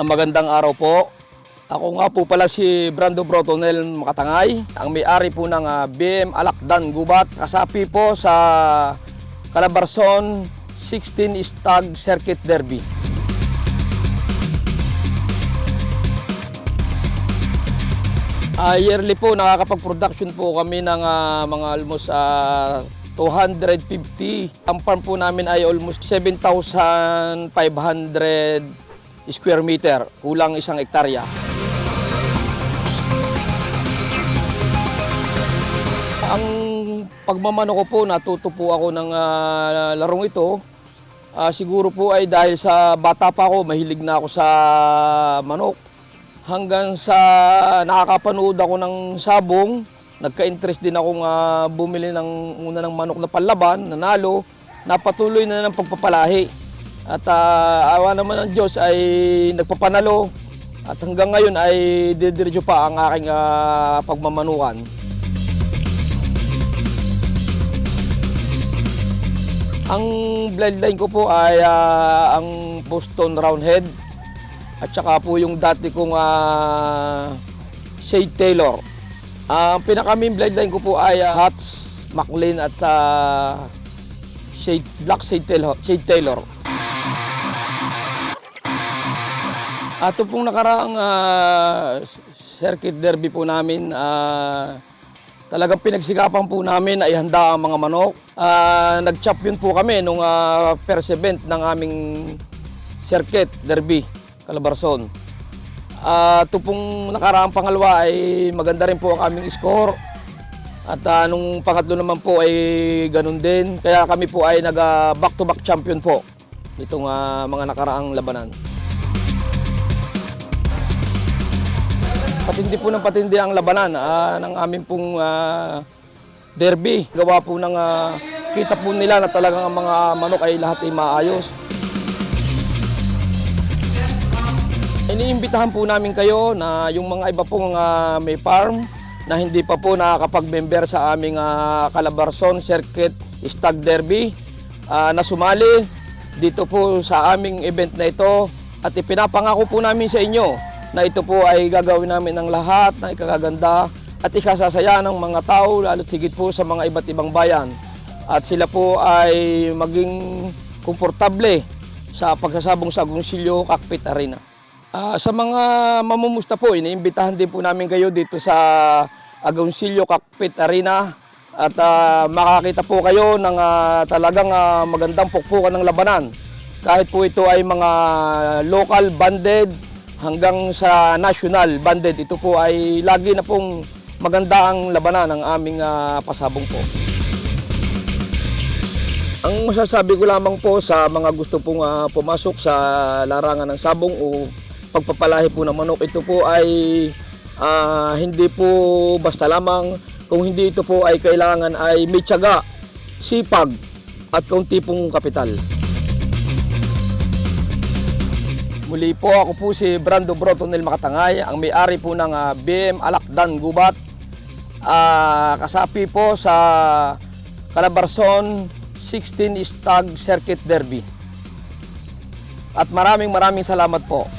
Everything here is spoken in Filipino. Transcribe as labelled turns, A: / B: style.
A: Magandang araw po. Ako nga po pala si Brando Brotonel Makatangay, ang may-ari po ng BM Alakdan Gubat, kasapi po sa Calabarzon 16 Stag Circuit Derby. Yearly po nakakapag-production po kami ng mga almost 250. Ang farm po namin ay almost 7,500 square meter, kulang 1 hektarya. Ang pagmamano ko po, natuto po ako ng larong ito. Siguro po ay dahil sa bata pa ako, mahilig na ako sa manok. Hanggang sa nakakapanood ako ng sabong, nagka-interest din akong bumili ng una ng manok na panlaban, nanalo, napatuloy na ng pagpapalahi. At awa naman ng Diyos ay nagpapanalo at hanggang ngayon ay didiretso pa ang aking pagmamanukan. Ang bloodline ko po ay ang Boston Roundhead at saka po yung dati kong Shade Taylor. Ang pinaka-main bloodline ko po ay Hats, Maclean at Black Shade Taylor. Ato pong nakaraang circuit derby po namin, talagang pinagsikapan po namin ay handa ang mga manok. Nag-champion po kami nung first event ng aming circuit derby, Calabarzon. Ito pong nakaraang pangalawa ay maganda rin po ang aming score. At nung pangatlo naman po ay ganun din. Kaya kami po ay nag-back-to-back champion po itong mga nakaraang labanan. Patindi po ng patindi ang labanan ng aming pong derby. Gawa po ng kita po nila na talagang ang mga manok ay lahat ay maayos. Iniimbitahan po namin kayo na yung mga iba pong may farm na hindi pa po nakakapag-member sa aming Calabarzon Circuit Stag Derby na sumali dito po sa aming event na ito at ipinapangako po namin sa inyo na ito po ay gagawin namin ng lahat na ikagaganda at ikasasaya ng mga tao, lalo't higit po sa mga iba't ibang bayan. At sila po ay maging komportable sa pagsasabong sa Agoncillo Cockpit Arena. Sa mga mamumusta po, iniimbitahan din po namin kayo dito sa Agoncillo Cockpit Arena at makakita po kayo ng talagang magandang pukpukan ng labanan. Kahit po ito ay mga local banded, hanggang sa national banded, ito po ay lagi na pong maganda ang labanan ng aming pasabong po. Ang masasabi ko lamang po sa mga gusto pong pumasok sa larangan ng sabong o pagpapalahi po ng manok, ito po ay hindi po basta lamang. Kung hindi ito po ay kailangan ay may tiyaga, sipag at kaunti pong kapital. Muli po, ako po si Brando Brotonel Makatangay, ang may-ari po ng BM Alakdan Gubat, kasapi po sa Calabarzon 16 Stag Circuit Derby. At maraming salamat po.